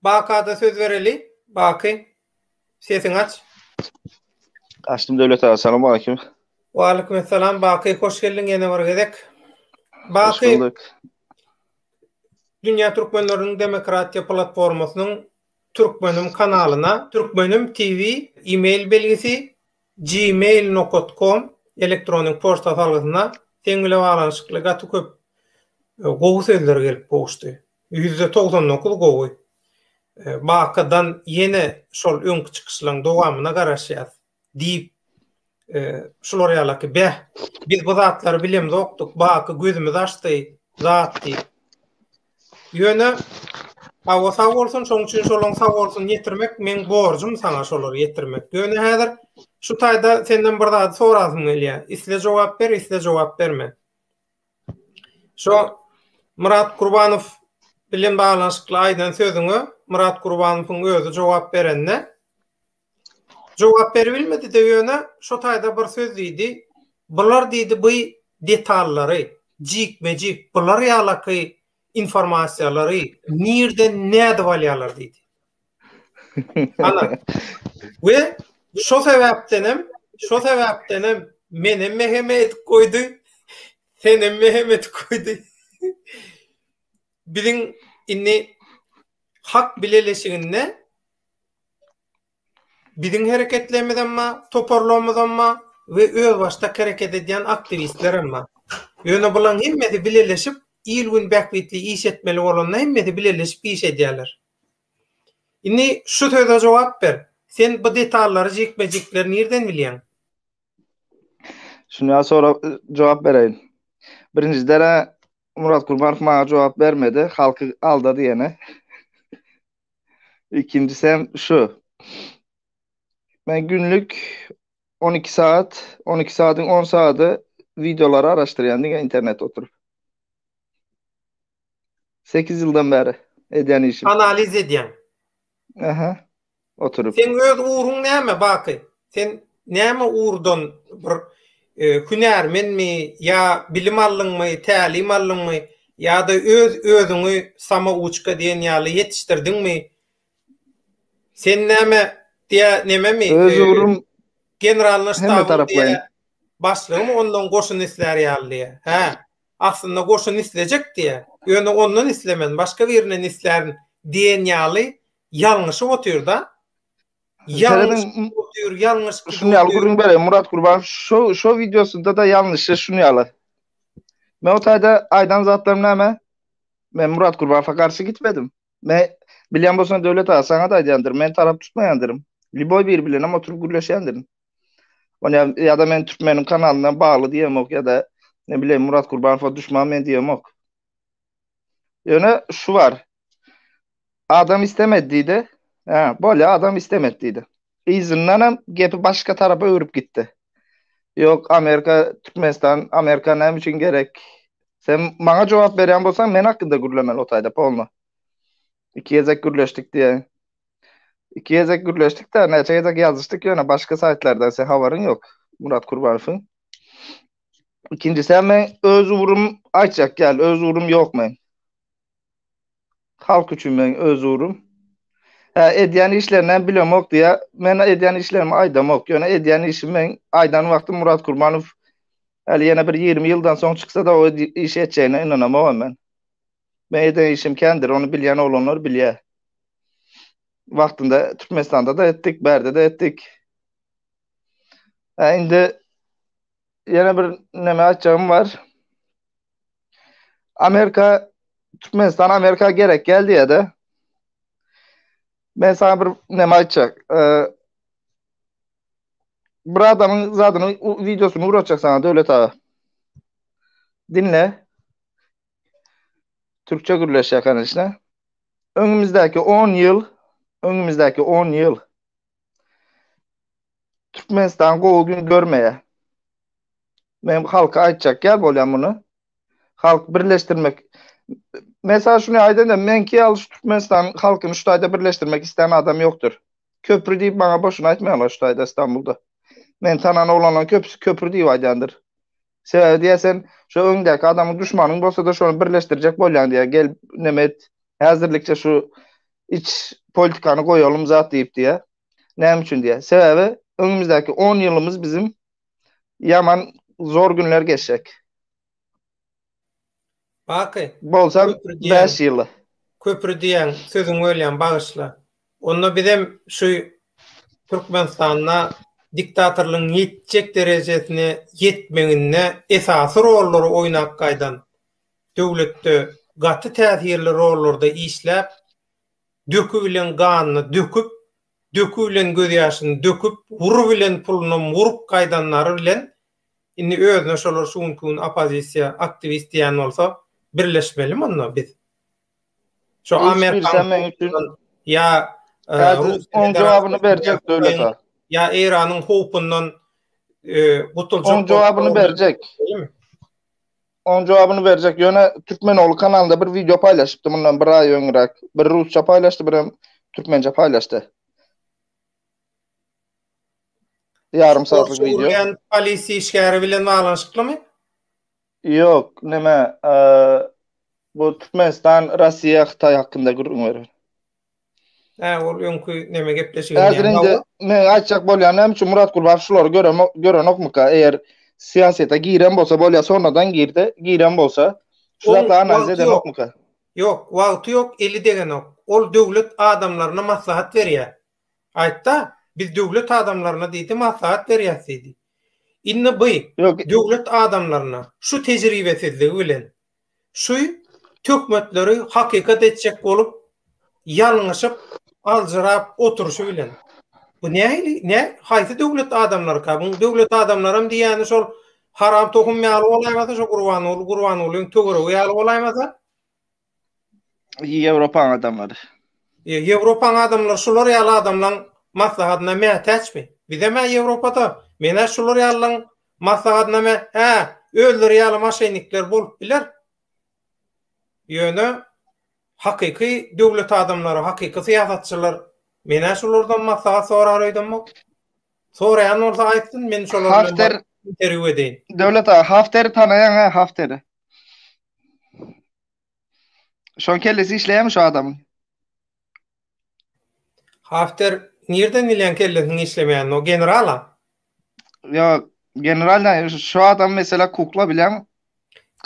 Bakada söz vereli. Bakı. Sesini aç. Açtım Devlet abi. Selamun aleyküm. Ve aleykümselam. Bakı hoş geldin yine var gedek. Hoş Bakı bulduk. Dünya Türkmenlerinin Demokratiya platformasının Türkmenim kanalına Türkmenim TV e-mail belgesi gmail.com elektronik posta salgısına teňle bağlanışykly gaty köp gowy sözler gelip boğuştu. %99 gowy. Bakadan yine şol öňkü çykyşlaryň dowamyna garaşýar diýip şular ýalaky biz bu zatlary bilemez okdyk, baky gözümüz açdy, zat diýip. Ýöne awa sag bolsun, şoň üçin şolaň sag bolsun ýetirmek men borjum saňa şolary ýetirmek. Ýöne häzir şu taýda senden bir zat sorasym gelýär. Isle jogap ber, isle jogap berme. Şo Murat Kurbanow bilen baglanşykly aýdan sözüňe Murat Kurbanowyň özü jogap berende jogap berilmedi de ýöne şo taýda bir söz diýdi. Bular diýdi bu detallary, jikmejik bular ýalaky informasiýalary nirden näde bolýarlar diýdi. Ana. We şo sebäpdenem menem mehemet koydy. Senem mehemet koydy. Biziň inni hak bileleşiginde biziň hereketlerimizden ma, toparlamamızdan ma we öz başta hareket edýän aktivistlerim ma. Ýöne bulan hemmeti bileleşip ilgün bäkwitli iş etmeli bolanlar hemmeti bileleşip iş edýärler. Inni şu söze jogap ber. Sen bu detallary jikmejikleri nerden bilýän? Şuna sonra cevap bereyim. Birinci dere Murat Kurbanow bana cevap vermedi. Halkı aldadı yine. İkincisi şu. Ben günlük 12 saatin 10 saati videoları araştırıyorum internet oturup. 8 yıldan beri edyen işim. Analiz edýän. Aha. Oturup. Sen öz uğrun näme baky? Sen näme uğurdan bir hünärmenmi ya bilim allyňmy, tälim allyňmy ya da özüňi sama uçka diýen ýaly ýetişdirdiňmi? Sen näme diýe nememi? Öz uğrum generalny hemme taraplayın. diýe başlygym ondan goşun isler ýaly. Ha. Aslında goşun islejek diýe. Ýöne ondan islemen, başga birinden islerin diýen ýaly ýalňyşy otur da. Yanlış şunu yalı böyle Murat Kurban şu videosunda da yanlışı şunu yalı. Ben o tayda aydan zatlarım näme? Ben Murat Kurban'a karşı gitmedim. Ben bilýän bolsaň döwlet asaňa da aýdýandyr. Men tarap tutmaýandyrym. Liboy bir bilen ama oturup gürleşýändirim. Ona ya da men Türkmenin kanalyna bagly diýemok ya da ne bileyim Murat Kurban'a düşman men diýemok. Ýöne şu var. Adam istemediydi. Ha, böyle adam istemediydi. İzinden gepi başka tarafa örüp gitti. Yok Amerika, Türkmenistan, Amerika ne için gerek? Sen bana cevap veren bolsan men hakkında gürlemel o tayda polno. İki yezek gürleştik diye. İki yezek gürleştik de neçe yezek yazıştık yöne başka saytlardan sen havarın yok. Murat Kurbanow'un. İkincisi men öz uğrum açacak gel. Öz uğrum yok men. Halk üçün men öz uğrum. Edýän işlerinden bilemok diýe men edýän işlerimi aýdamok. Ýöne edýän işim men aýdan wagty Murat Kurbanow äli ýene bir 20 ýyldan soň çyksa da o iş etjegine inanamam men. Men edýän işim kendir, onu bilýän olanlar bilýär. Wagtynda Türkmenistanda da etdik, berde de etdik. Indi ýene bir näme aýtjagym var. Türkmenistan Amerika gerek geldi ya da ben sana bir näme aýtjak. Bir adamın zadyny videosunu uğratjak sana Döwlet ağa. Dinle. Türkçe gürleşýär kanalda. Öňümüzdäki 10 ýyl Türkmenistan gowy gün görmeýär. Men halka aýtjak gel bolýan muny. Halk birleşdirmek. Mesela şunu aydın menki alış Türkmenistan halkını şu tayda birleştirmek isteyen adam yoktur. Köprü deyip bana boşuna etmeyenler şu tayda İstanbul'da. Men tanan olan köprü deyip aydandır. Sebebi diyesen şu öndeki adamın düşmanın bolsa da şunu birleştirecek bolyan diye gel nemet hazırlıkça şu iç politikanı koyalım zat deyip diye. Ne için diye. Sebebi önümüzdeki 10 yılımız bizim yaman zor günler geçecek. Bakı, Bolsam köprü 5 diyen, yılı. köprü diyen sözün öyle bağışla. Onu bizim şu Türkmenistan'na diktatörlüğün yetecek derecesine yetmeğine esası rolları oynak kaydan devlette gatı täsirli rollarda işläp dökü bilen ganyny dökü bilen göz ýaşyny döküp vuru bilen puluny vurup kaydanlary bilen inni özüne şolar şunkun opozisiýa aktivist diýen bolsa birleşmeli mi biz? Şu Hiçbir Amerikan sen men üçün ya häzir Rusya on jogabını berjek döwlet Federasyonyň ha. ya Iranyň howpundan On gutuljak jogabını berjek. On jogabını berjek. Ýöne Türkmenoğlu kanalynda bir video paylaşypdy bundan bir ay öňürek. Bir rusça paylaşdy, bir hem türkmence paylaşdy. Yarım saatlik video. Şuurgen polisi işgäri bilen bağlanşyklymy? Yok, neme bu Türkmenistan, Rossiya, Xitay hakkında gürrüň Ol öňkü neme gepleşigin Häzir indi men açjak bolýan näme üçin Murat Gulbaş şulary gören okmuka eger siyasete giren bolsa bolýa sonradan girdi, giren bolsa şu zatla analiz eden okmuka. Yok, wagty yok, eli degen ok. Ol döwlet adamlaryna maslahat berýär. Aýtda biz döwlet adamlaryna diýdi maslahat berýärdi. Inne bu döwlet adamlaryna şu tejribesizligi bilen şu tökmetleri hakykat etjek bolup ýalňyşyp aljyrap oturuşy bilen. Bu ne? Haýsy döwlet adamlary ka? Bu döwlet adamlarym diýäni şol haram tohum ýaly bolaýmasa, şo Gurbanoğluň tögere ýaly bolaýmasa? Ýewropa adamlary. Ýewropa adamlary şolar ýaly adamlaryň maslahatyna mätäçmi? Bize mä Ýewropada mene şolar ýalyň maslahatyna özleri ýaly maşenikler bolup biler. Ýöne hakyky döwlet adamlary, hakyky syýasatçylar mene şolardan maslahat sorar edimmi? Soraýan bolsa aýtsyn, men şolar bilen interwýu edeýin. Döwlet Hafter'i tanayan Hafter'i. Şon kellesi işleýärmi şu adamyň? Hafter nerden bilen kellesini işlemeýän o generala? Yo, generalda şu adam mesela kukla bilen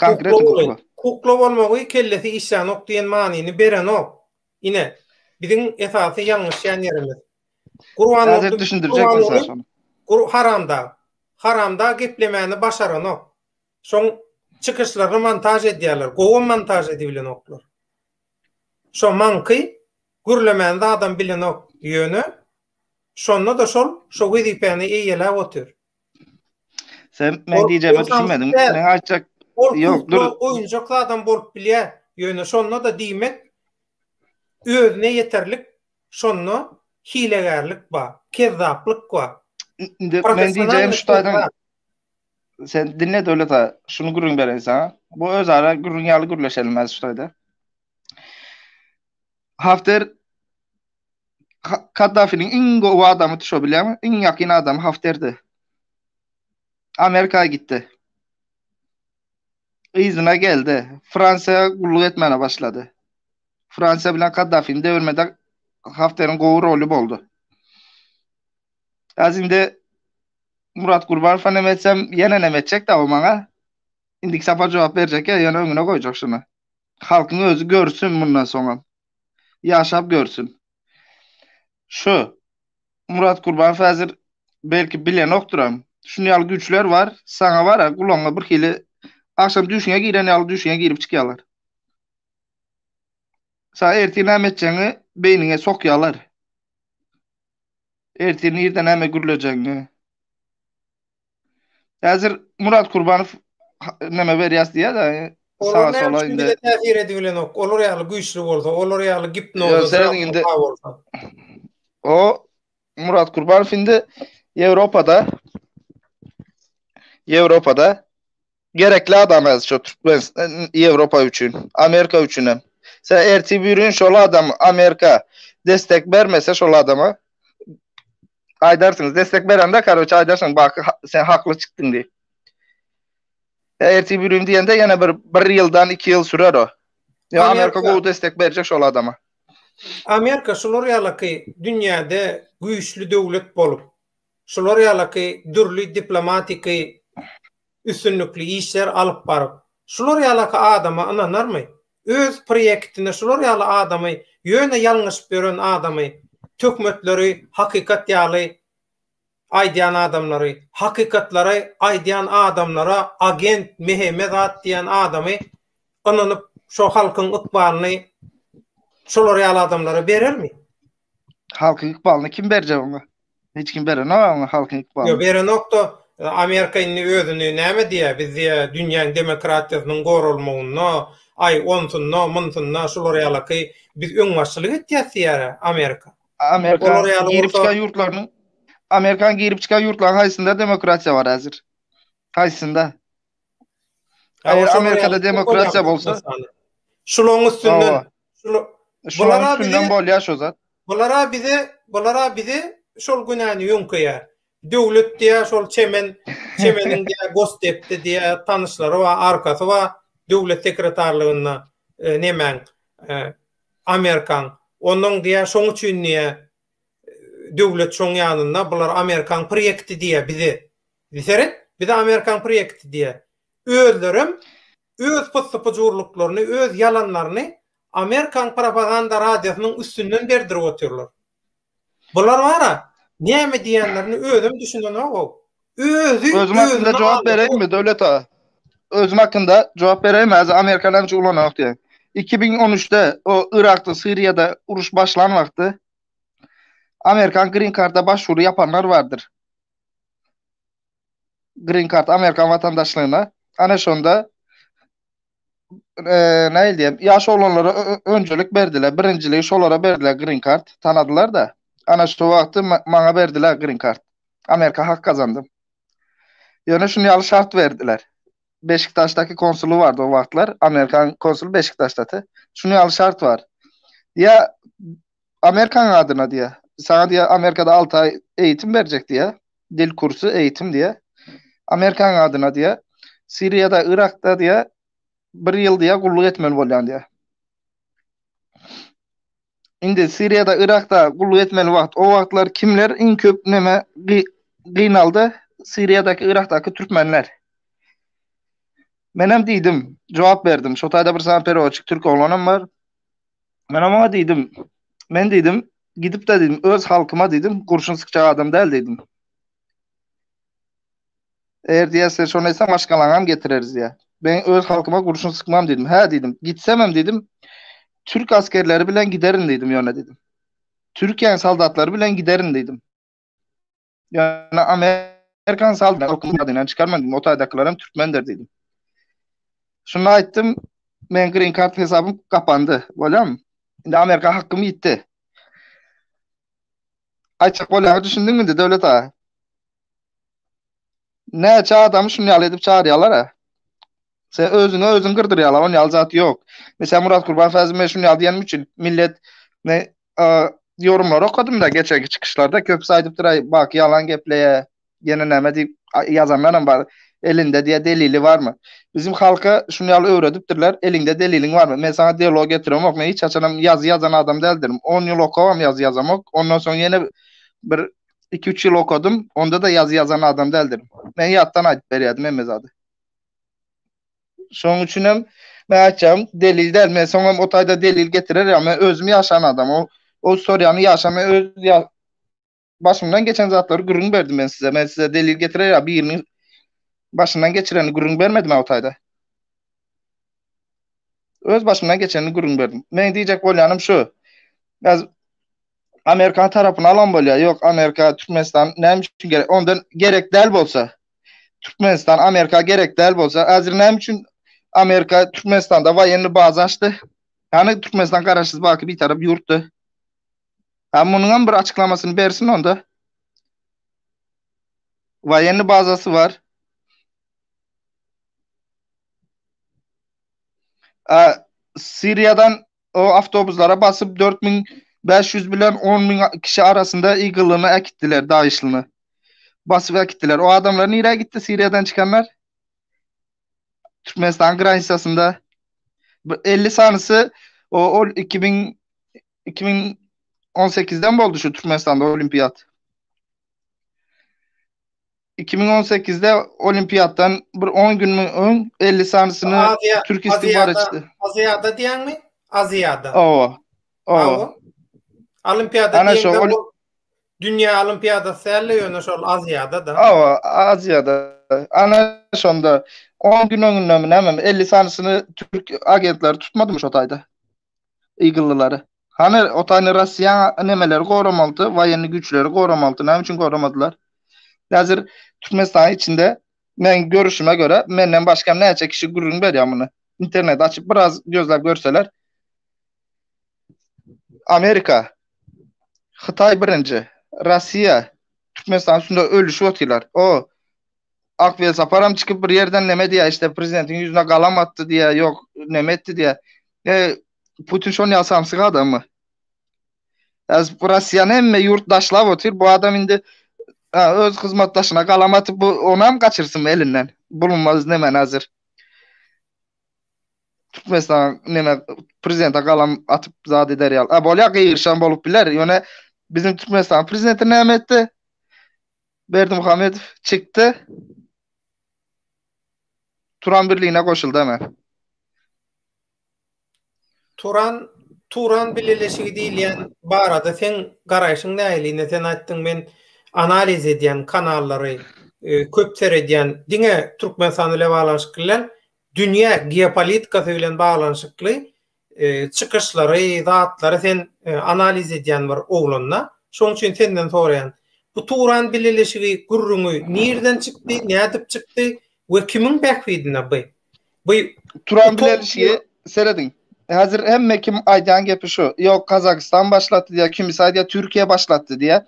konkret kukla. Kukla bolmagy kellesi işlän ok diýen manyny beren ok. Ine biziň esasy ýalňyş ýerimiz. Hazır düşündirecek mesela şonu. Haramda geplemäni başaran ok. Şoň çykyşlaryny montaj edýärler, gowy montaj edilen oklar. Şo manky gürlemäni adam bilen ok ýöne şonda da şo wezipäni eýelä otur. Sen men diýjämi düşünmedim. Men açjak yok dur. Oýunjak adam bolup bilýär. Ýöne şonda da diýmek özüne yeterlik şonda hilegärlik bar, kezzaplyk bar. Men diýjäm şu taýdan sen dinle döwlet ha. Şunu gürrüň beren sana. Bu özara gürrüň ýaly gürleşelmez şu taýda. Hafter Kaddafi'nin en gowy adamı tüşe bilýärmi? En ýakyn adam Hafter'di. Amerika'ya gitti. İzine geldi. Fransa'ya gulluk etmene başladı. Fransa bilen Kaddafi'ni devirmede Hafter'in gowy rolü boldu. Azimde Murat Gurbanov nemetsem ýene nemetjek da o maňa. Indik sapa jogap berjek ya, ýene öňüne goýjak şunu. Halkyň özü görsün bundan soňra. Yaşap görsün. Şu Murat Gurbanov häzir belki bilen okturam. Şunu ýaly güçler var. Sana var ha, gulaňa bir hili akşam düşüňe giren ýaly düşüňe girip çykýarlar. Sa erti näme etjeňi beýniňe sokýarlar. Erti nerden näme gürlejeňi. Häzir Murat Gurbanov näme berýär diýär da sağa sola indi. Olar täsir edilen ok. Olar ýaly güýçli bolsa, olar ýaly gipnoz bolsa. O Murat Gurbanov indi Ýewropada gerekli adam ez şu Ýewropa üçin, Amerika üçin hem. Sen erti birün şol adam Amerika destek bermese şol adama aydarsınız. Destek berende karoç aydarsın bak sen haklı çıktın diye. Erti birün diýende ýene bir ýyldan 2 ýyl sürer o. Ya Amerika gowy destek berjek şol adama. Amerika şolar ýalyky dünýäde güýçlü döwlet bolup, şolar ýalyky dürli diplomatiki üstünlükli işler alıp baryp, şolar ýalyky adama inanarmy? Öz proyektine şolar ýaly adamy ýöne ýalňyş beren adamy, tökmetleri hakykat ýaly aýdýan adamlary, hakykatlary aýdýan adamlara agent Mehmet At diýen adamy inanyp şo halkyň ykbalyny şolar ýaly adamlara berermi? Halkyň ykbalyny kim berjek ona? Hiç kim beren ona halkyň ykbalyny. Yo beren nokta Amerika inni özüni näme diýär? Biz diýär dünýäň demokratiýasynyň gorulmagyna, ay onsunna, munsunna şolar ýaly biz öňbaşçylyk etýär Amerika. Amerika girip çıkan yurtlarının Amerikan girip çıkan yurtların haysında demokrasiya var hazır. Haysında. Eğer Amerika'da demokrasiya bolsa şulon üstünden bulara üstünden bol yaş o zat. Bulara bize şol günäni ýönküýär. Döwlet diýär şol çemeniň diýär gostepdi diýär tanışlary we arkasy we döwlet sekretarlygyna nemen Amerikan onuň diýär şoň üçin niýe döwlet şoň ýanyna bular Amerikan proýekti diýär bizi. Bize Amerikan proýekti diýär. Özlerim öz pyssypjurlyklaryny, öz yalanlaryny Amerikan propaganda radiosynyň üstünden berdirip oturlar. Bular wara näme diýenlerini özüm düşünen o. Özüm hakkında cevap vereyim mi Döwlet ağa? Özüm hakkında cevap vereyim mi? Amerikadan ulanaq diýen. 2013'te o Irak'ta, Suriye'de uruş başlan vakti Amerikan Green Card'a başvuru yapanlar vardır. Green Card Amerikan vatandaşlığına. Ana şonda ne diyeyim? Yaş olanlara öncelik berdiler. Birinciliği şolara berdiler Green Card. Tanıdılar da. Ana şu vakti bana berdiler Green Card. Amerika hak kazandım. Yani şunu yalı şart verdiler. Beşiktaş'taki konsulu vardı o vaktlar. Amerikan konsulu Beşiktaş'taki. Şunu yalı şart var. Ya Amerikan adına diye. Sana diye Amerika'da 6 ay eğitim verecek diye. Dil kursu eğitim diye. Amerikan adına diye. Suriye'de, Irak'ta diye 1 yıl diye kulluk etmeli bolyan diye. Indi Suriye'de, Irak'ta kulluk etmeli vakt. O vaktlar kimler? En köp neme gynaldı? Suriye'deki, Irak'taki Türkmenler. Menem diýdim, cevap verdim. Şotayda bir sana peroçik Türk oğlanım var. Menem ona diýdim. Men diýdim, gidip de diýdim, öz halkyma diýdim, kurşun sıkacak adam değil diýdim. Eğer diýerse şonaysam başgalaňam getireriz diye. Ben öz halkyma kurşun sıkmam dedim. Ha dedim. Gitsemem dedim. Türk askerleri bilen giderin dedim ýöne dedim. Türkiýe saldatları bilen giderin dedim. Yani Amerikan saldatları çıkarmam dedim. Otaydakilerim Türkmendir dedim. Şunu aýtdym. Men Green Card hesabım kapandı. Bolam. Indi Amerika hakkımı gitti. Ayçak bolam düşündün mü de Döwlet ağa? Näçe adamı şunu ýaly edip çağırýarlar ha. Sen özün gırdırýarlar, onun ýaly zaty ýok. Mesela Murat Gurbanfäzim men şunu ýaly diýenim üçin millet ne yorumlar okudum da geçenki çıkışlarda köpüsi aýdyp duray, bak yalan gepleýe, ýene näme diýip ýazanlar var. Elinde diye delili var mı? Bizim halka şunu ýaly öwredipdirler, elinde delilin var mı? Men sana dialog getiremok, men hiç açanam yazı yazan adam däldirim. 10 ýyl okawam yazı yazamok. Ondan soň ýene bir 2-3 ýyl okudum, onda da yazı yazan adam däldirim. Men ýatdan aýdyp berýärdim emmezady. Şoň üçinem men açam delil del, men soňam otayda delil getirer ya, men özüm ýaşan adam, o sorýany ýaşama öz başımdan geçen zatlary gürrüň berdim men size. Men size delil getirer ya, birini başından geçireni gürrüň bermedim otayda. Öz başımdan geçeni gürrüň berdim. Men diýjek bolýanym şu. Az Amerika tarapyny alan bolýar. Yok Amerika Türkmenistan näme üçin gerek? Ondan gerek däl bolsa. Türkmenistan Amerika gerek däl bolsa, azir näme üçin Amerika Türkmenistan'da wayenli baza açdy? Yani Türkmenistan garaşsız baky bir tarap ýurtdy. Hem bunun bir açıklamasını bersin onda. Wayenli bazası var. Suriye'den o avtobuslara basıp 4500 bilen 10.000 kişi arasında ýygylyny ekitdiler, daýyşlyny. Basıp ekitdiler. O adamlar nereye gitti Suriye'den çıkanlar? Türkmenistan graniçasında 50 sanısı o 2018'den mi oldu şu Türkmenistan'da olimpiyat? 2018'de olimpiyattan bir 10 gün mü ön 50 saniyesini Türk istihbaratçısı. Aziyada diyen mi? Aziyada. O. Olimpiyada diyen de dünya olimpiyadası yerle şol Aziyada da. Aziyada. Ana şonda 10 gün önünde mi nemem 50 saniyesini Türk agentleri tutmadı mı şotayda? İgillileri. Hani otayını Rusya nemeleri korumaldı, vayenli güçleri korumaldı. Ne için koramadılar? Hazır Türkmenistan içinde men görüşüme göre menden başka neçe kişi gurrun berýär İnternet açıp biraz gözlep görseler. Amerika, Xitay birinci, Rusya, Türkmenistan üstünde ölüşüp otylar. O Akvel Saparam çıkıp bir yerden neme diye işte prezidentin yüzüne kalam attı diye yok neme etti diye. Putin şonu yasamsık adamı. Az Rusya'nın emme yurtdaşlav otyr. Bu adam indi öz hizmetdaşına kalam atıp ona mı kaçırsın elinden? Bulunmaz nemen hazır. Türkmenistan neme prezidenta kalam atıp zat eder yal. Bolya gıyırşan bolup biler. Yöne bizim Türkmenistan prezidenti neme etti? Berdimuhamedov çıktı. Turan Birliği'ne koşuldu hemen. Turan bileleşigi diýilýän barada sen garaýşyň näýliğine sen aýtdyň men analiz edýän kanallary köp seredýän diňe Türkmenistan ile baglanyşykly dünýä geopolitikasy bilen baglanyşykly çykyşlary, zatlary sen analiz edýän bir oglunna. Şoň üçin senden soraýan. Bu Turan bileleşigi gurruňy nerden çykdy, nädip çykdy we kimiň bähwidine bu? Bu Turan bileleşigi seredin. Hazır hem kim aydan gepi şu. Yok Kazakistan başlattı diye, kimisi ayda Türkiye başlattı diye.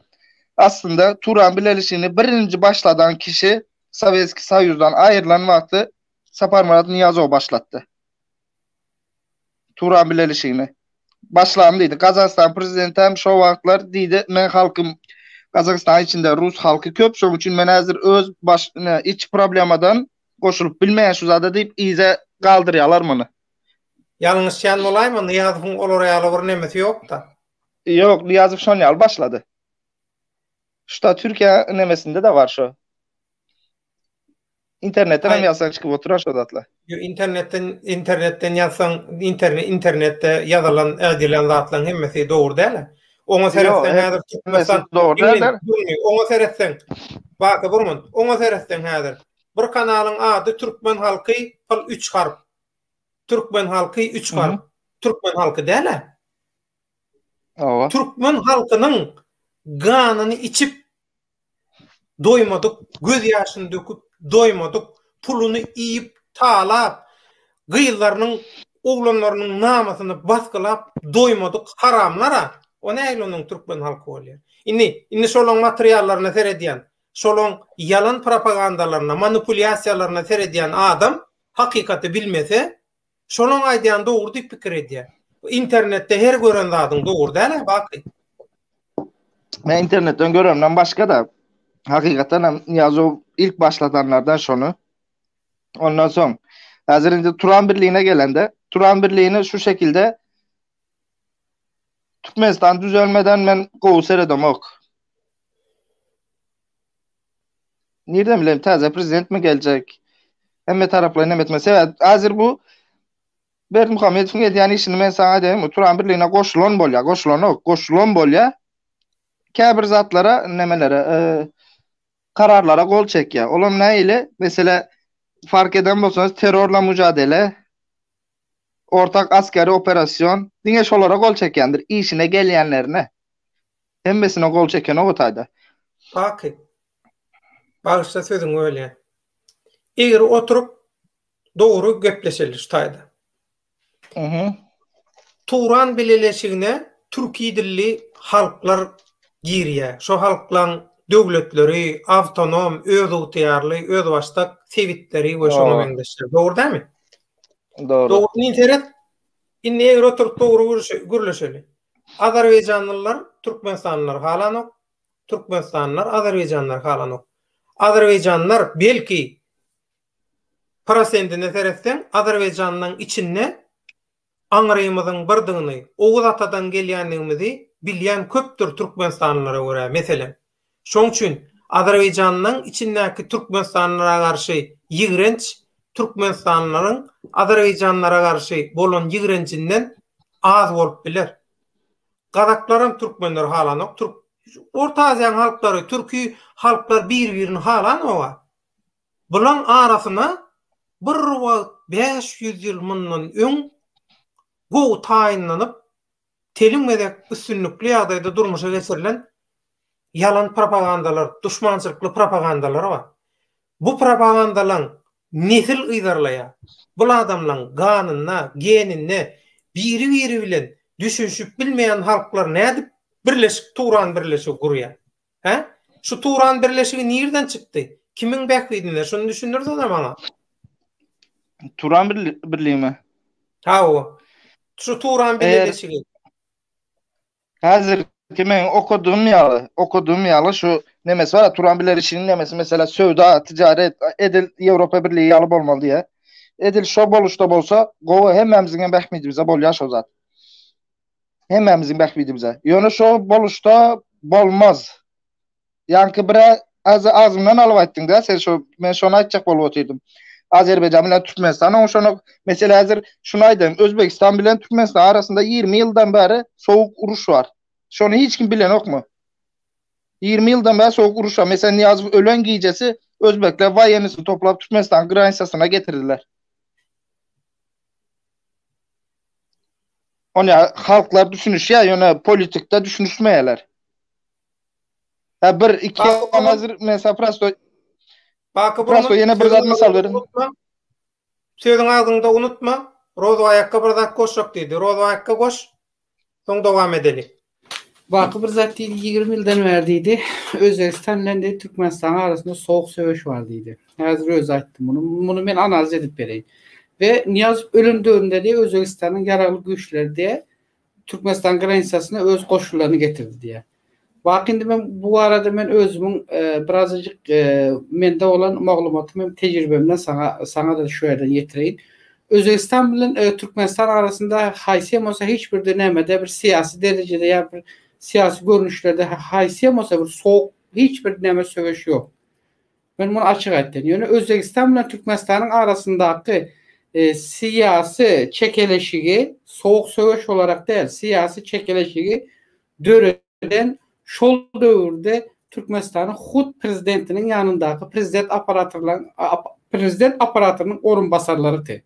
Aslında Turan bileleşigini birinci başladan kişi Sovetski Soyuz'dan ayrılan vakti Saparmurat Niyazov başlattı. Turan bileleşigini. Başlam deydi. Kazakistan prezidenti hem şu vaktlar deydi. Men halkım Kazakistan içinde Rus halkı köp. Şoň üçin men hazır öz iç problemadan koşulup bilmeyen şu zada deyip ize kaldıryalar mını. Yalnız şan olayma Niyazov'un olarayalı bir nemesi yok da. Yok Niyazov şonyal başladı. Şuta Türkiye nemesinde de var şu. İnternetten hem yazsan çıkıp oturan şu datla. İnternetten yazsan internette yazılan edilen zatlan hemmesi doğru değil. Ona seretsen hazır Türkmenistan doğru değil. Ona seretsen bak burmun. Ona seretsen hazır. Bir kanalın adı Türkmen halkı 3 harf. Türkmen halkı 3 harf. Türkmen halkı değil. Türkmen halkının ganını içip doymadık, göz yaşını döküp doymadık, pulunu yiyip talap, gıyıllarının, oğlanlarının namasını baskılap doymadık haramlara. O näýle onun Türkmen halkı bolýar. Inni şolon materiallarına seredýän, şolon yalan propagandalarına, manipulasiýalaryna seredýän adam hakykati bilmese, şolon aýdýan dogry diýip pikir edýär. İnternette her gören zadyň dogry däl, bak. Men internetten göremden başka da hakikaten Niyazov ilk başlatanlardan şonu. Ondan sonra hazır Turan Birliği'ne gelende Turan Birliği'ni şu şekilde Türkmenistan düzelmeden men gowy seredem ok. Nereden bileyim taze prezident mi gelecek? Hemme taraflar ne etmese hazır bu Berdimuhamedov'un edýän işini men sana diýerim. Turan Birliği'ne goşulan bolýa. Käbir zatlara nemelere kararlara gol çekýär. Olam näýle? Mesela fark eden bolsanız terörle mücadele, ortak askeri operasyon, diňe şolara gol çekýändir. İşine gelýänlerine. Hemmesine gol çeken o gotayda. Bak. Bağışta sözün öyle. Eger oturup doğru göpleşelir şutayda. Turan bileleşigine Türkiye dilli halklar girýär. Şo halklaryň döwletleri awtonom, öz ýurtýarly, öz başdak sewitleri we şoňa beňdeşler. Dogry dämi? Doğru. Dogry internet inni eger oturup dogry gürleşeli. Azerbaýjanlylar, Türkmenistanlylar halanok, Türkmenistanlylar, Azerbaýjanlylar halanok. Azerbaýjanlylar belki prosentine seretsen Azerbaýjanyň içinde aňyrymyzyň birdigini, oğuz atadan gelýänligimizi bilýän köpdür Türkmenistanlylara görä. Meselen, şoň üçin Azerbaýjanyň içindäki Türkmenistanlylara garşy ýigrenç Türkmenistanlylaryň Azerbaýjanlylara garşy bolan ýigrençinden az bolup biler. Gazaklarym türkmenler halanok, Orta Aziýa halklary, türki halklar bir-birini halanok. Bulan arasyna bir 500 ýyl mundan öň gowy taýinlanyp telimedek üstünlükli ýagdaýda durmuşa geçirilen yalan propagandalar, düşmançylykly propagandalar bar. Bu propagandalaryň nesil ýydarlaýa, bu adamlaryň ganyna, genine biri bilen düşünşüp bilmeýän halklar nädip birleşik Turan birleşigi gurýar? He? Şu Turan birleşigi nirden çykdy? Kimin bähbidinde? Şunu düşündürdi da bana. Turan birliği mi? Ha o. Şu Turan birleşigi. Hazır kimin okuduğum ýaly şu nemesi var, Turan birleşiginiň nemesi mesela söwda, ticaret, edil Ýewropa Birliği ýaly bolmaly diýe. Edil şo boluşda bolsa, gowy hemmemiziň bähbidimize bolýar şo zat. Hemmemiziň bähbidimize. Ýöne şo boluşda bolmaz. Ýanky bir azmyndan alyp aýtdyň da, sen şo men şonu aýtjak bolup oturdum. Azerbaýjan bilen Türkmenistan oňşony mesela hazır şunu aýdym, Özbekistan bilen Türkmenistan arasynda 20 ýyldan bäri sowuk uruş bar. Şonu hiç kim bilen okmu? 20 ýyldan bäri sowuk uruş bar. Mesela Niyazow ölen giýjesi Özbekler waýenysy toplap Türkmenistan granisasyna getirdiler. Onu halklar düşünüşýär, ýöne politikde düşünüşmeýärler. Ha bir iki hazır mesela prosto yine bir zat misal verin. Sözün ağzında unutma. Rozo ayakka bir zat koşak dedi. Rozo ayakka koş. Son devam edelim. Bakı bir zat dedi 20 yıldan verdiydi. Özbekistan ile Türkmenistan arasında soğuk sövüş var dedi. Hazır öz ayttım bunu. Bunu ben analiz edip vereyim. Ve Niyazow ölümdüğünde de Özbekistan'ın yaralı güçleri diye Türkmenistan granisasına öz koşullarını getirdi diye. Vakinde ben bu arada ben özümün birazcık mende olan maglumatım, tecrübemden sana da şöyle getireyim. Özbekistan bilen Türkmenistan arasında haysiyem olsa hiçbir dönemde bir siyasi derecede ya bir siyasi görünüşlerde haysiyem olsa bir soğuk hiçbir döneme sövüş yok. Ben bunu açık ettim. Yani Özbekistan bilen Türkmenistan'ın arasındaki siyasi çekeleşigi soğuk sövüş olarak değil, siyasi çekeleşigi döreden şol döwürde Türkmenistan'ın hut prezidentinin yanındaki prezident aparatynyň orunbasarlarydy.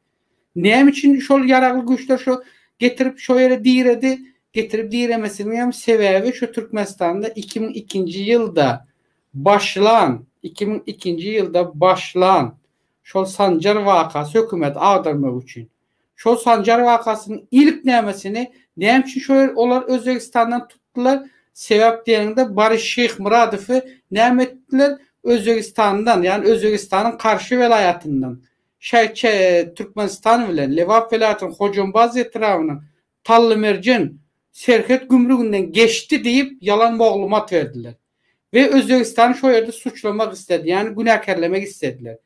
Näme üçin şol yaragly güçler şo getirip şo ýere diredi, getirip diremesiniň hem sebäbi şu Türkmenistan'da 2002 ýylda başlan şol Sancar wakasy hökümet agdyrmak üçin. Şol Sancar wakasynyň ilk nämesini näme üçin şo olar Özbekistandan tutdular? Sebep diýende Barış Şeýhmuradowy näme etdiler? Özbekistandan, yani Özbekistan'ın karşı velayatından Türkmenistan bilen Lewap velayatynyň Hojombaz etrawynyň Tallymerjen Serhet gümrüginden geçti diýip yalan maglumat verdiler. Ve Özbekistan'ı şo ýerde suçlamak istedi, yani günahkerlemek istediler.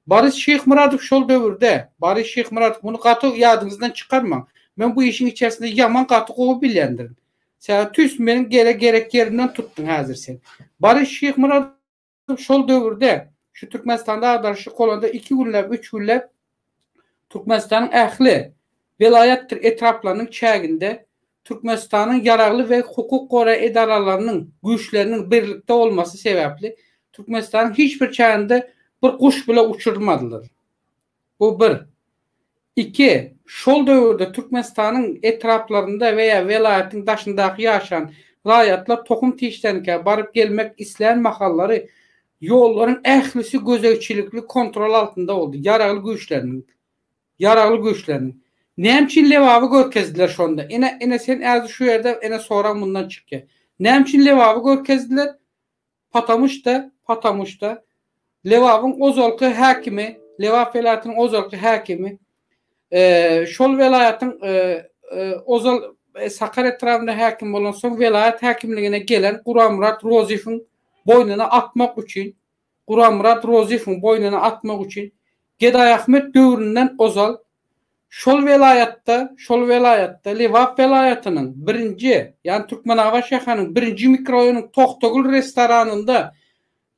Barış Şeýhmuradow şol döwürde, Barış Şeýhmuradow bunu gaty ýadyňyzdan çykarmaň. Men bu işin içerisinde yaman gaty gowy bilýändirim. Sen tüsmenin gerek yerinden tuttun hazır sen. Barış Şeýhmuradow şol döwürde şu Türkmenistan'da adaşy kolanda 2 günläp 3 günläp Türkmenistan'ın ähli velayet etraplarının çäginde Türkmenistan'ın yaraglı ve hukuk gora edaralarının güçlerinin birlikte olması sebepli Türkmenistan'ın hiçbir çäginde bir kuş bile uçurmadılar. Bu bir. 2. Şol döwürde Türkmenistan'ın etraplarında veya velayetin daşındaky ýaşan raýatlar tokum tişlenike barıp gelmek isleyen mahallary yolların ählisi gözegçilikli kontrol altında oldu. Yaraglı güçlerinin. Näme üçin Lewawy görkezdiler şonda? Ene sen äzi şu ýerde ene soran bundan çykýar. Näme üçin Lewawy görkezdiler? Patamışda Lewawyň ozalky häkimi, Lewap velayatynyň ozalky häkimi şol velayatyň ozal Sakarya etrafında häkim bolan soň velayat häkimligine gelen Gurammurat Rozifowyň boynuna atmak üçin Geday Ahmet döwründen ozal şol velayatda Livap velayatının birinci, yani Türkmenağa şäheriniň birinci mikroýonuň Toktogul restoranında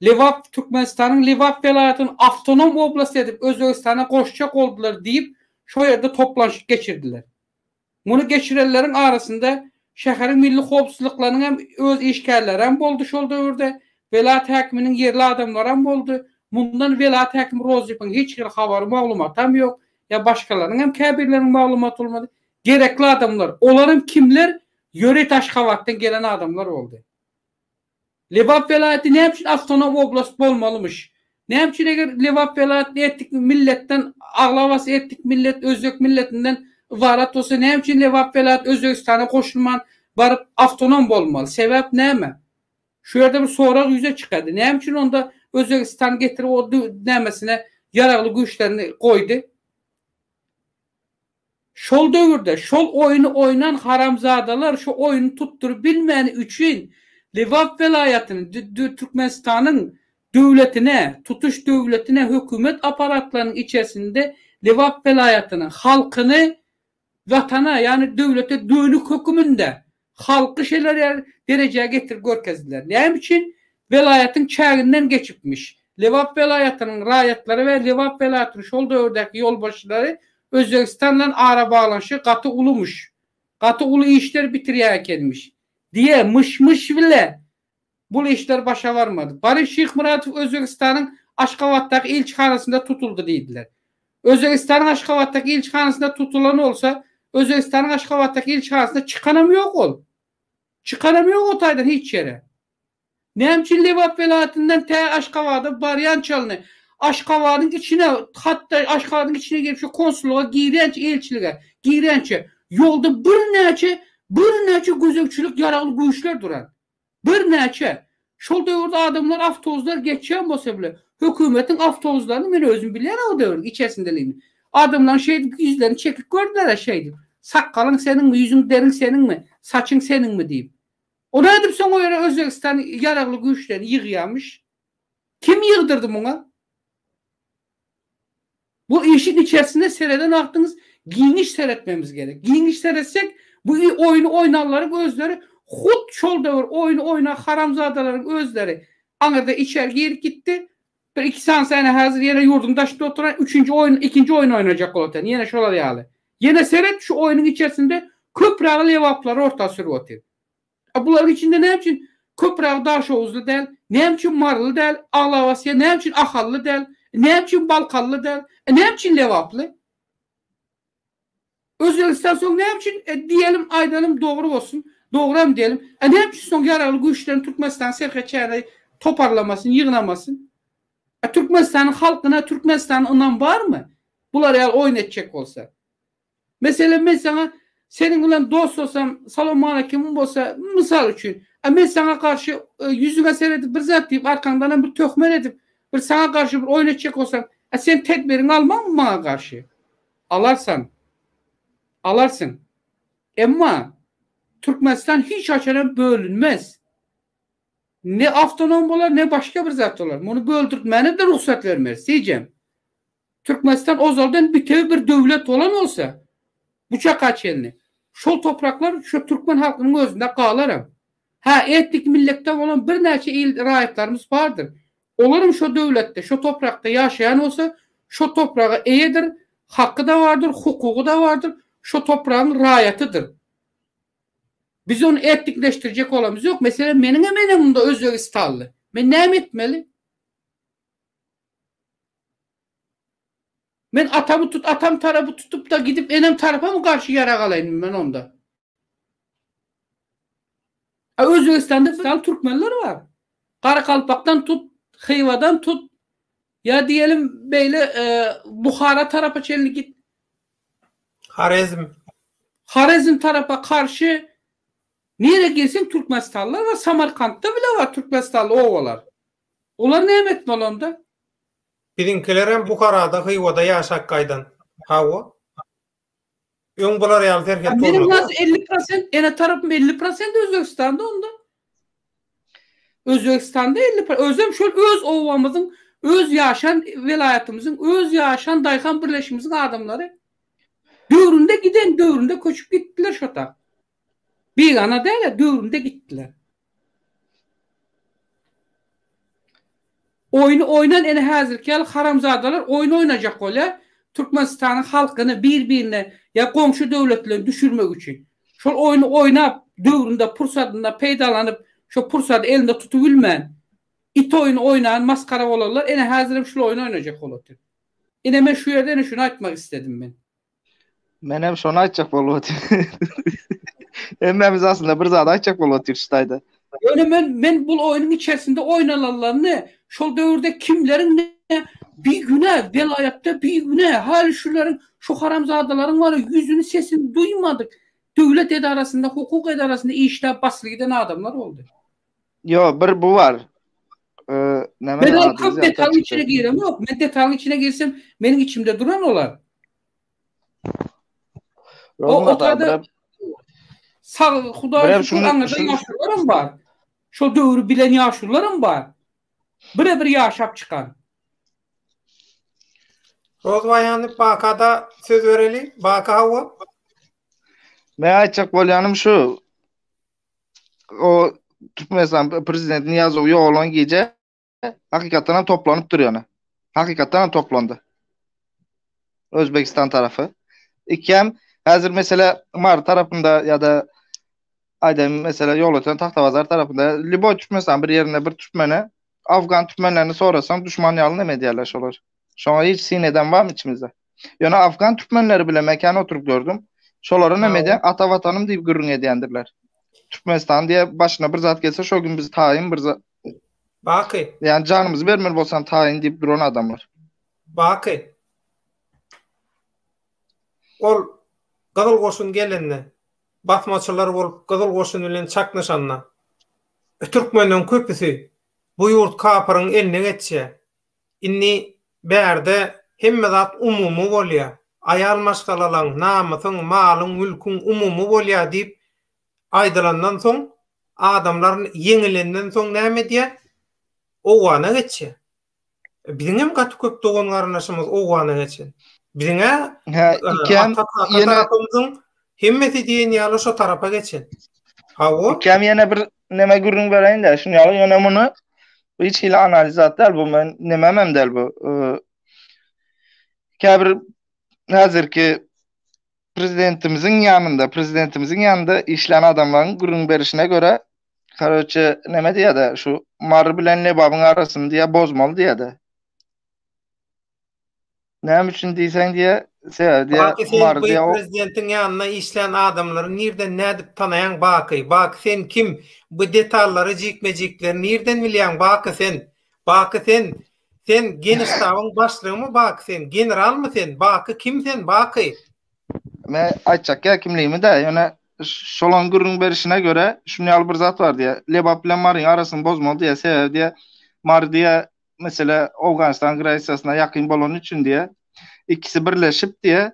Livap Türkmenistan'ın Livap velayatyny avtonom oblast edip Özbegistana goşjak boldular diýip şo ýerde toplanşyk geçirdiler. Muny geçirenlerin arasında şäheriň milli howpsuzlyklarynyň hem öz işgärleri hem boldy şol döwürde. Velayat häkiminiň yerli adamlary hem boldy. Mundan velayat häkimi Rozypyň hiç bir habary, maglumat hem ýok. Ya başkalaryň hem käbirleriň maglumat bolmady. Gerekli adamlar. Olaryň kimler? Ýöre Taşkawatdan gelen adamlar boldy. Livap velayaty näme üçin avtonom oblast bolmalymış? Näme üçin eger Livap velayaty etdik milletten aglawas etdik millet özbek milletinden ibarat bolsa näme üçin Livap velayaty Özbegistana goşulman baryp avtonom bolmaly? Sebäp näme? Şu ýerde bir sorak ýüze çykady. Näme üçin onda Özbegistan getirip o nämesine yaragly güýçlerini goýdy? Şol döwürde şol oýuny oýnan haramzadalar şu oýuny tutturup bilmäni üçin Livap velayatyny Türkmenistanyň döwletine, tutuş döwletine, hökümet aparatlarynyň içerisinde Livap velayatynyň halkyny watana, ýani döwlete dönük hökümünde halky şeýler derejeye getirip görkezdiler. Näme üçin? Velayatyň çäginden geçipmiş. Livap velayatynyň raýatlary we Livap velayatynyň şol döwürdäki ýolbaşçylary Özbegistandan ara bağlanışı gaty ulumuş. Gaty ulu işler bitirýär ekenmiş. Diye mış bile bu işler başa varmadı. Barış Şeyh Muratov Özbegistanyň Aşgabatdaky elçihanasynda tutuldu diýdiler. Özbegistanyň Aşgabatdaky elçihanasynda tutulan olsa Özbegistanyň Aşgabatdaky elçihanasynda çykanam ýok ol. Çykanam ýok o taýdan hiç ýere. Näme üçin Livap velayatynyň tä Aşgabada baryan çalny. Aşgabatyň içine, hatta Aşgabatyň içine girip şu konsulluğa girenç elçilige, girençe ýolda bir näçe gözekçilik yaragly güýçler duran. Bir näçe. Şol döwürde adamlar awtobuslar geçýän bolsa bile hökümetiň awtobuslaryny men özüm bilýän o döwür içerisindeligini. Adamlar ýüzlerini çekip gördüler şeýdi. Sakkalyň seninmi, ýüzüň deriň seninmi, saçyň seninmi diýip. Ona edip soň o ýere Özbegistan yaragly güýçlerini ýygýarmy? Kim ýygdyrdy muňa? Bu işin içerisinde seyreden aklınız giyiniş seyretmemiz gerek. Giyiniş seyretsek bu oyunu oynarların özleri hut şol döwür oyunu oynar haramzadaların özleri. Anırda içeri girip gitti. Bir 2 sene hazır yine yurdunda işte oturan ikinci oyun oynayacak olatan. Yine şolar ýaly. Yine seyret şu oyunun içerisinde köprägli lewaplar orta sürüp otur. Buların içinde näme üçin köpräg daşowuzly däl, näme üçin marly däl, aglawasyä näme üçin ahally däl, näme üçin balkally däl, näme üçin lewaply? Özbegistan soň näme üçin diýelim aýdalym dogry bolsun, dogram diýelim. Näme üçin soň yaragly güýçlerini Türkmenistan serhetçäni toparlamasyn, ýygnamasyn? Türkmenistanyň halkyna Türkmenistanyň ynam barmy? Bular ýa oýun etjek bolsa. Mesela men sana senin bilen dost olsam, salam aleykum bolsa, misal üçin, men sana karşı yüzüne seyredip bir zat diýip arkandan bir töhmet edip bir sana karşı bir oýun etjek bolsam, sen tedbirini almam mı bana karşı? Alarsın. Emma Türkmenistan hiç açaran bölünmez. Ne avtonom bolar, ne başka bir zat olar. Bunu böldürtmene de ruhsat vermez. Diyeceğim. Türkmenistan o zaldan bir dövlet olan olsa bıçak açelini. Şol topraklar şu Türkmen halkının özünde kalaram. Etnik milletten olan bir neçe il raýatlarymız vardır. Olarım şu dövlette, şu toprakta yaşayan olsa şu toprağa eýedir, hakkı da vardır, hukuku da vardır. Şu toprağın raýatydyr. Biz onu etnikleştirecek olamız yok. Mesela menin de Özbegistanlı. Men näme etmeli? Men atam tarafı tutup da gidip enem tarafa mı karşı yaragalayım men onda? Özbegistan'da Türkmenler var. Karakalpak'tan tut, Xiva'dan tut. Ya diyelim böyle Bukhara tarafa çelini git. Harezm tarafa karşı nereye girsin Türkmenistanlılar var. Samarkand'da bile var Türkmenistanlı ovalar. Onlar näme etmeli onda? Birinkiler Bukhara'da, Xiva'da ýaşak gaýdan. Hawa. Öň bular ýaly terket bolmaly. Benim nasıl 50%, ene tarafım 50% Özbegistan'da onda. Özbegistan'da 50%. Özüm şöyle öz ovamızın, öz yaşan velayetimizdin, öz yaşan Dayhan birleşimizin adamları. Dövründe giden, dövründe köçüp gittiler şota. Bir ana değil, dövründe gittiler. Oyunu oynan ene hazırki haramzadalar oyun oynayacak öyle. Türkmenistan'ın halkını birbirine ya komşu devletlerini düşürmek için. Şol oyunu oynap dövründe pursatında peydalanıp şu pursatı elinde tutubilmen. İt oyunu oynayan maskara olarlar. Ene hazırım şu oyunu oynayacak olatır. Ene men şu yerden şunu aytmak istedim ben. Men hem şonu aytjak bolup Emmemiz aslında bir zat aytjak bolup Türkstayda. Yani men bu oyunun içerisinde oynalanlarını şol dövrde kimlerin ne bir güne velayatta bir güne hal şuların şu haramzadaların var yüzünü sesini duymadık. Devlet idarasında hukuk idarasında işler basılı giden adamlar oldu. Yo bir bu var. Ben çok detaylı içine girem yok. Ben detaylı içine girsem benim içimde duran olar. O tadı sağ Hudaý şükür anlayan yaşlılarım var. Şu dövrü bilen yaşlılarım var. Bir yaşap çıkan. Rozvaýany Bakada söz bereli. Baka hawa. Men aytjak bolýanym şu. O Türkmenistan prezident Niyazow ýolan gece hakikaten toplanıp duruyor. Hakikaten toplandı. Özbekistan tarafı. İkem hazır mesela Mar tarafında ya da Aydın mesela yol öten Tahtavazar tarafında Libo Türkmenistan bir yerinde bir Türkmene Afgan Türkmenlerini sorasam düşman yalını ne diyorlar şolar. Şoňa hiç sineden var mı içimizde? Yani Afgan Türkmenleri bile mekana oturup gördüm. Şolara ne diýen ata vatanım diýip gürrüň edýändirler. Türkmenistan diye başına bir zat gelse şu gün biz tayin bir zat. Bakı. Yani canımızı vermer bolsam tayin deyip duran adamlar. Bakı. Ol Gyzyl Goşun gelenine basmaçylar bolup Gyzyl Goşun bilen çaknaşanna. Türkmenlerin köpüsi bu ýurt kapyryň eline geçse. Inni berde hemme zat umumy bolýar. Ayal maşgalalan namysyň, malyň, mülküň umumy bolýar diýip aydylandan soň adamlar yeňilenden soň näme diýär? Owana geçse. Bizim gatı köp doğan garnaşymyz owana geçen. Biziňe ikem ýene hemmeti diýen ýaly şo tarafa geçen. Hawa ikem ýene bir neme gürrüň bereýin de şunu ýaly ýene muny hiç hile analiz atlar bu men nememem del bu. Käbir hazırki prezidentimizin ýanynda işlän adamlaryň gürrüň berişine göre Karaçı neme diýär de şu Mar bilen Lebabyň arasyny diýär bozmaly diýär de. Näme üçin diýsen diýär, Mar diýär prezidentiň ýanyna işlän adamlary nerden nädip tanayan Baky? Baky sen kim? Bu detallary jikmejikleri nerden bilýän Baky sen? Baky sen geniştabyň başlygymy Baky sen? Generalmy sen? Baky kim sen Baky? Men aýtjak kimligimi de ýöne şolan gürrüň berişine göre şunu bir zat var diye. Lebap bilen Mar'ın arasını bozmalı diye sebep diye. Mar diye mesela Afganistan graniçasına yakın bolan üçün diye ikisi birleşip diye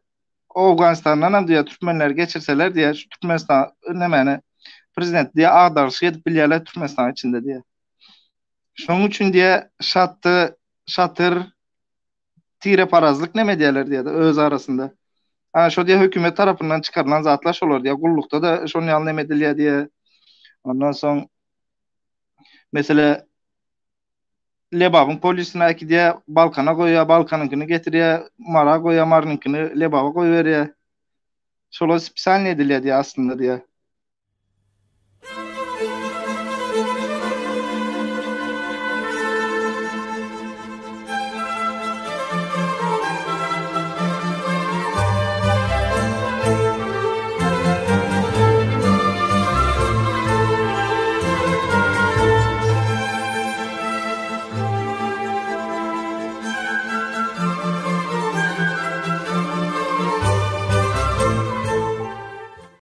Afganistan'dan diye Türkmenler geçirseler diye şu Türkmenistan nemene prezident diye ağdarışı edip bilýärler Türkmenistan içinde diye. Şoň üçün diye şatır tire parazlık neme diýerler diye öz arasında. Şo diye hökümet tarapyndan çıkarılan zatlar şolar diye gullukda da şonu ýaly neme edilýär diye. Ondan soň mesela Lebabyň polisine ki diye Balkana goýýar, Balkanyňkyny getirýär, Mara goýýar, Marnyňkyny Lebaba goýberýär. Şolar spesial edilýär diye aslında diye.